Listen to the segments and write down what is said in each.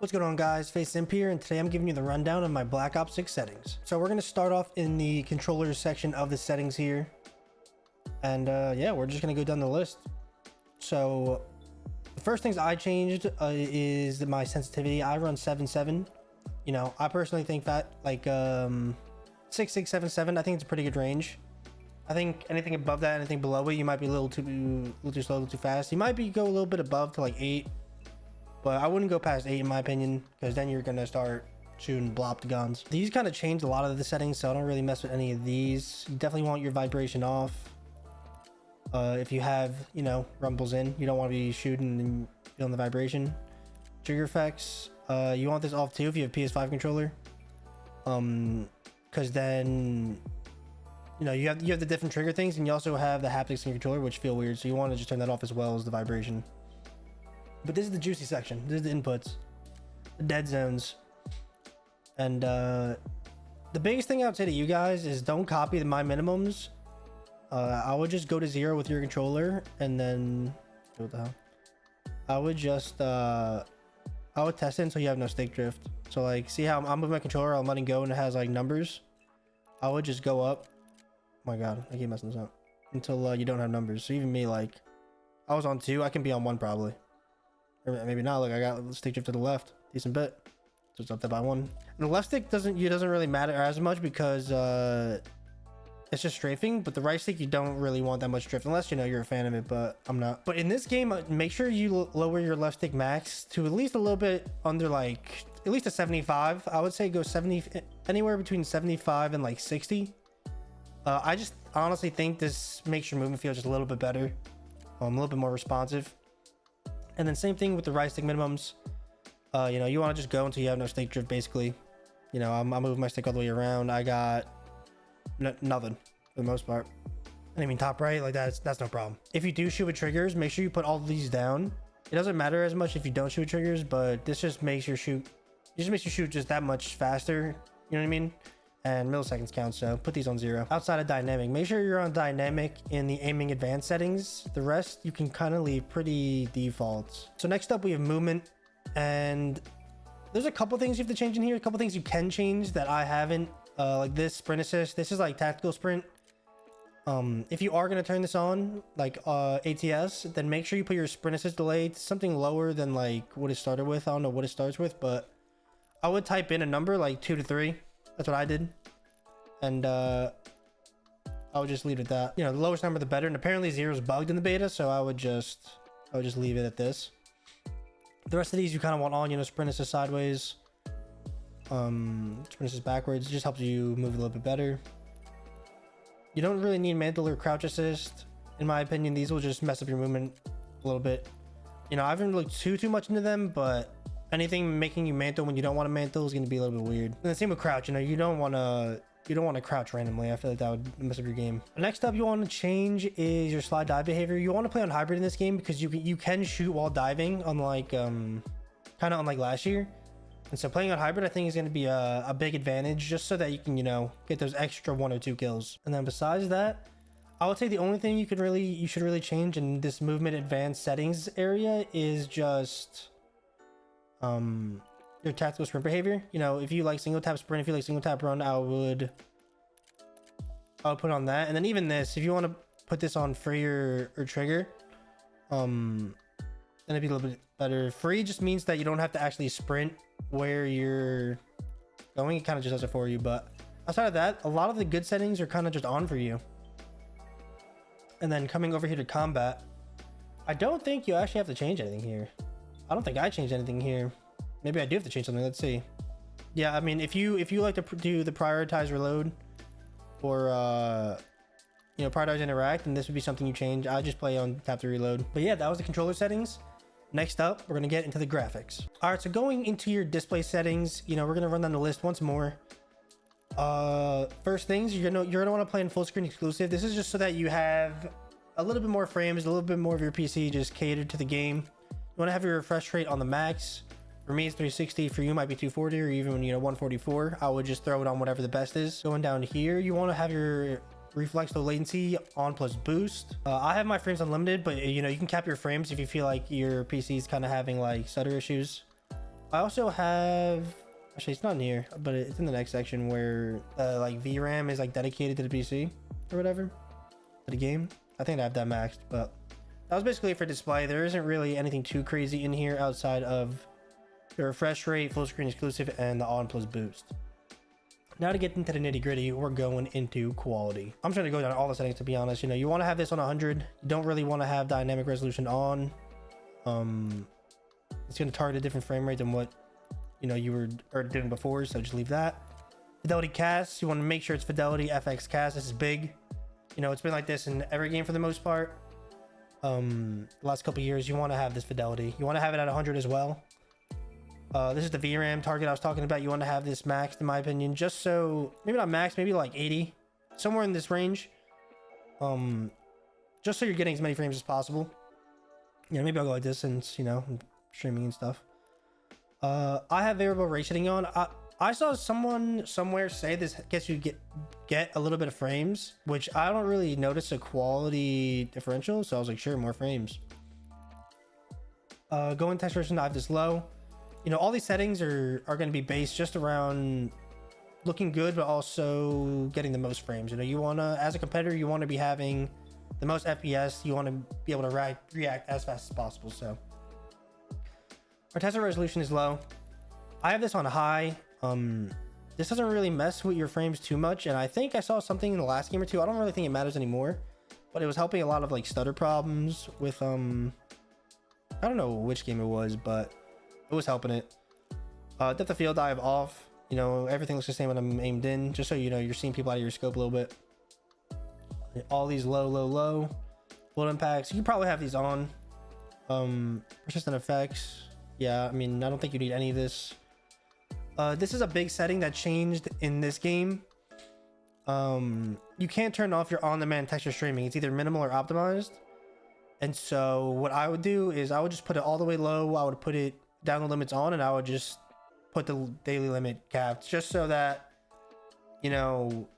What's going on, guys? FaZe Simp here, and today I'm giving you the rundown of my Black Ops 6 settings. So we're going to start off in the controllers section of the settings here. And yeah, we're just going to go down the list. So the first things I changed is my sensitivity. I run 7.7. You know, I personally think that like 6.6, 7.7, I think it's a pretty good range. I think anything above that, anything below it, you might be a little too slow, a little too fast. You might go a little bit above to like 8. But I wouldn't go past 8 in my opinion, because then you're gonna start shooting blopped guns. These kind of changed a lot of the settings, so I don't really mess with any of these. You definitely want your vibration off. If you have, you know, rumbles in, you don't want to be shooting and feeling the vibration. Trigger effects, you want this off too if you have PS5 controller. Because then, you know, you have the different trigger things, and you also have the haptics in your controller, which feel weird. So you want to just turn that off as well as the vibration. But this is the juicy section. This is the inputs, the dead zones. And the biggest thing I would say to you guys is don't copy my minimums. I would just go to 0 with your controller, and then what the hell? I would just I would test it until you have no stick drift. So like, see how I'm moving my controller, I'm letting go and it has like numbers. I would just go up. Oh my god, I keep messing this up. Until you don't have numbers. So even me, like, I was on 2, I can be on 1 probably. Or maybe not. Look, I got stick drift to the left, decent bit, so it's up there by 1. And the left stick doesn't really matter as much because it's just strafing, but the right stick you don't really want that much drift unless, you know, you're a fan of it, but I'm not. But in this game, make sure you lower your left stick max to at least a little bit under, like at least a 75. I would say go 70, anywhere between 75 and like 60. I just honestly think this makes your movement feel just a little bit better, a little bit more responsive. And then same thing with the right stick minimums. You know, you want to just go until you have no stick drift, basically. You know, I'm moving my stick all the way around. I got nothing for the most part. And I mean, top right, like that's no problem. If you do shoot with triggers, make sure you put all of these down. It doesn't matter as much if you don't shoot with triggers, but this just makes your shoot, just that much faster. You know what I mean? And milliseconds count, so put these on 0. Outside of dynamic, make sure you're on dynamic in the aiming advanced settings. The rest you can kind of leave pretty default. So next up we have movement, and there's a couple things you have to change in here, a couple things you can change that I haven't, like this sprint assist. This is like tactical sprint. If you are going to turn this on, like ATS, then make sure you put your sprint assist delay to something lower than like what it started with. I don't know what it starts with, but I would type in a number like 2 to 3. That's what I did. And I would just leave it at that. You know, the lowest number the better. And apparently 0 is bugged in the beta, so I would just leave it at this. The rest of these you kind of want on, you know, sprint assist sideways, sprint assist backwards. It just helps you move a little bit better. You don't really need mantle or crouch assist, in my opinion. These will just mess up your movement a little bit. You know, I haven't looked too much into them, but anything making you mantle when you don't want to mantle is going to be a little bit weird. And the same with crouch. You know, you don't want to crouch randomly. I feel like that would mess up your game. Next up you want to change is your slide dive behavior. You want to play on hybrid in this game because you can shoot while diving, unlike kind of unlike last year. And so playing on hybrid I think is going to be a big advantage, just so that you can, you know, get those extra 1 or 2 kills. And then besides that, I would say the only thing you should really change in this movement advanced settings area is just your tactical sprint behavior. You know, if you like single tap sprint, if you like single tap run, I would put on that. And then even this, if you want to put this on free or trigger, then it'd be a little bit better. Free just means that you don't have to actually sprint where you're going. It kind of just does it for you. But outside of that, a lot of the good settings are kind of just on for you. And then coming over here to combat, I don't think you actually have to change anything here. I don't think I changed anything here. Maybe I do have to change something. Let's see. Yeah, I mean, if you like to do the prioritize reload or you know, prioritize interact, and this would be something you change. I just play on tap to reload. But yeah, that was the controller settings. Next up, we're gonna get into the graphics. All right, so going into your display settings, you know, we're gonna run down the list once more. First things, you're gonna want to play in full screen exclusive. This is just so that you have a little bit more frames, a little bit more of your PC just catered to the game. You want to have your refresh rate on the max. For me, it's 360. For you, it might be 240 or even, you know, 144. I would just throw it on whatever the best is. Going down here, you want to have your reflex low latency on plus boost. I have my frames unlimited, but you know, you can cap your frames if you feel like your PC is kind of having like stutter issues. I also have, actually it's not in here, but it's in the next section where like VRAM is like dedicated to the PC or whatever, to the game. I think I have that maxed, but that was basically it for display. There isn't really anything too crazy in here outside of the refresh rate, full screen exclusive, and the on plus boost. Now to get into the nitty gritty, we're going into quality. I'm trying to go down all the settings, to be honest. You know, you want to have this on 100. You don't really want to have dynamic resolution on. It's going to target a different frame rate than what, you know, you were doing before. So just leave that. Fidelity cast. You want to make sure it's fidelity FX cast. This is big. You know, it's been like this in every game for the most part. The last couple years, you want to have this fidelity. You want to have it at 100 as well. This is the VRAM target I was talking about. You want to have this maxed, in my opinion, just so, maybe not max, maybe like 80, somewhere in this range. Just so you're getting as many frames as possible. Yeah, maybe I'll go like this since, you know, I'm streaming and stuff. I have variable rate setting on. I saw someone somewhere say this gets you get a little bit of frames, which I don't really notice a quality differential. So I was like, sure, more frames. Going text resolution, I have this low. You know, all these settings are going to be based just around looking good, but also getting the most frames. You know, you want to, as a competitor, you want to be having the most FPS. You want to be able to react as fast as possible. So our tester resolution is low. I have this on high. This doesn't really mess with your frames too much. And I think I saw something in the last game or two. I don't really think it matters anymore, but it was helping a lot of like stutter problems with, I don't know which game it was, but it was helping it. Depth of field I have off. You know, everything looks the same when I'm aimed in, just so you know you're seeing people out of your scope a little bit. All these low bullet impacts, you probably have these on. Persistent effects, yeah, I mean, I don't think you need any of this. This is a big setting that changed in this game. You can't turn off your on-demand texture streaming. It's either minimal or optimized. And so what I would do is I would just put it all the way low. I would put it download limits on, and I would just put the daily limit capped, just so that, you know,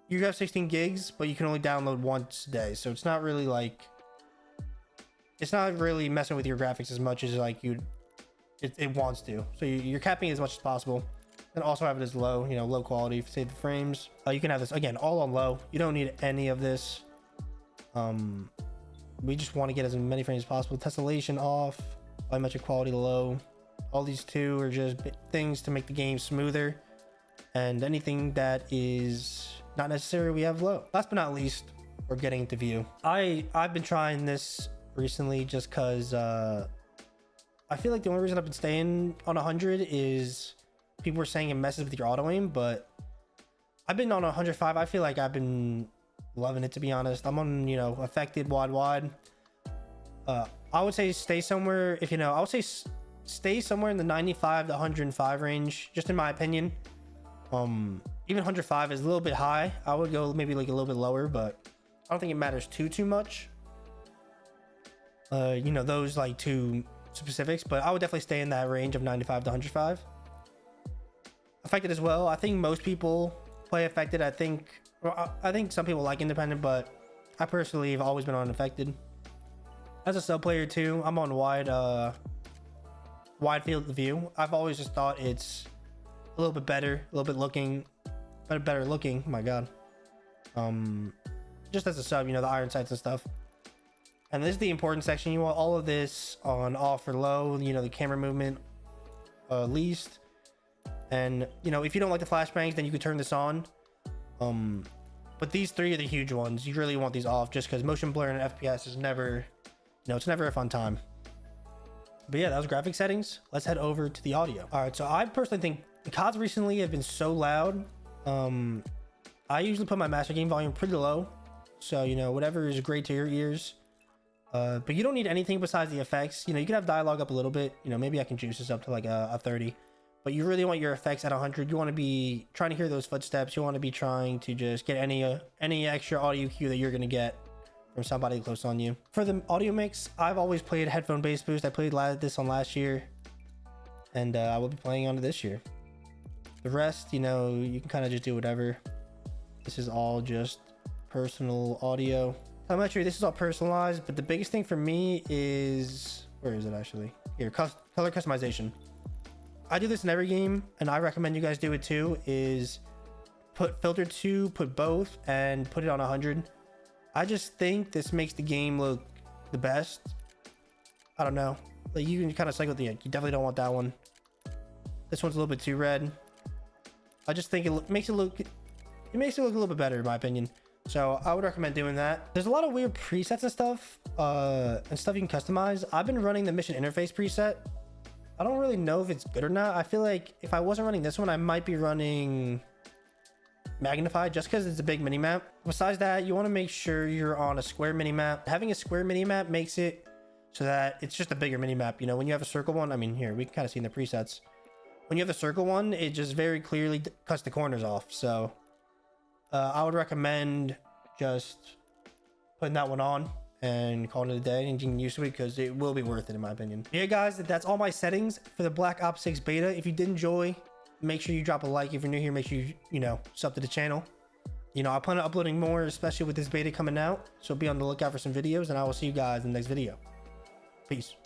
you have 16 gigs, but you can only download once a day. So it's not really like, it's not really messing with your graphics as much as like it wants to. So you're capping it as much as possible, and also have it as low, you know, low quality, save the frames. You can have this again all on low. You don't need any of this. We just want to get as many frames as possible. Tessellation off, biometric quality low. All these two are just things to make the game smoother, and anything that is not necessary we have low. Last but not least, we're getting into view. I've been trying this recently just because I feel like the only reason I've been staying on 100 is people were saying it messes with your auto aim, but I've been on 105. I feel like I've been loving it, to be honest. I'm on, you know, affected wide. I would say stay somewhere, if you know, I would say stay somewhere in the 95 to 105 range, just in my opinion. Even 105 is a little bit high. I would go maybe like a little bit lower, but I don't think it matters too much. You know, those like two specifics, but I would definitely stay in that range of 95 to 105. Affected as well. I think most people play affected. I think some people like independent, but I personally have always been on affected. As a sub player too, I'm on wide field of view. I've always just thought it's a little bit better, a little bit better looking. Oh my god. Just as a sub, you know, the iron sights and stuff. And this is the important section. You want all of this on off or low, you know, the camera movement least. And, you know, if you don't like the flashbangs, then you could turn this on. But these three are the huge ones. You really want these off, just because motion blur and FPS is never, you know, it's never a fun time. But yeah, that was graphic settings. Let's head over to the audio. All right, so I personally think the CODs recently have been so loud. I usually put my master game volume pretty low, so, you know, whatever is great to your ears. But you don't need anything besides the effects. You know, you can have dialogue up a little bit. You know, maybe I can juice this up to like a 30. But you really want your effects at 100. You want to be trying to hear those footsteps. You want to be trying to just get any extra audio cue that you're going to get from somebody close on you. For the audio mix, I've always played headphone bass boost. I played this on last year, and I will be playing on it this year. The rest, you know, you can kind of just do whatever. This is all just personal audio. I'm not sure this is all personalized, but the biggest thing for me is, where is it actually? Here, color customization. I do this in every game, and I recommend you guys do it too, is put filter 2, put both, and put it on 100. I just think this makes the game look the best. I don't know. Like, you can kind of cycle the ink. You definitely don't want that one. This one's a little bit too red. I just think it makes it look a little bit better in my opinion. So I would recommend doing that. There's a lot of weird presets and stuff you can customize. I've been running the mission interface preset. I don't really know if it's good or not. I feel like if I wasn't running this one, I might be running magnified just because it's a big mini map. Besides that, you want to make sure you're on a square mini map. Having a square mini map makes it so that it's just a bigger mini map. You know, when you have a circle one, I mean, here we can kind of see in the presets. When you have the circle one, it just very clearly cuts the corners off. So I would recommend just putting that one on and calling it a day and getting used to it, because it will be worth it in my opinion. Yeah guys, that's all my settings for the Black Ops 6 beta. If you did enjoy, make sure you drop a like. If you're new here, make sure you sub to the channel. I plan on uploading more, especially with this beta coming out, so be on the lookout for some videos, and I will see you guys in the next video. Peace.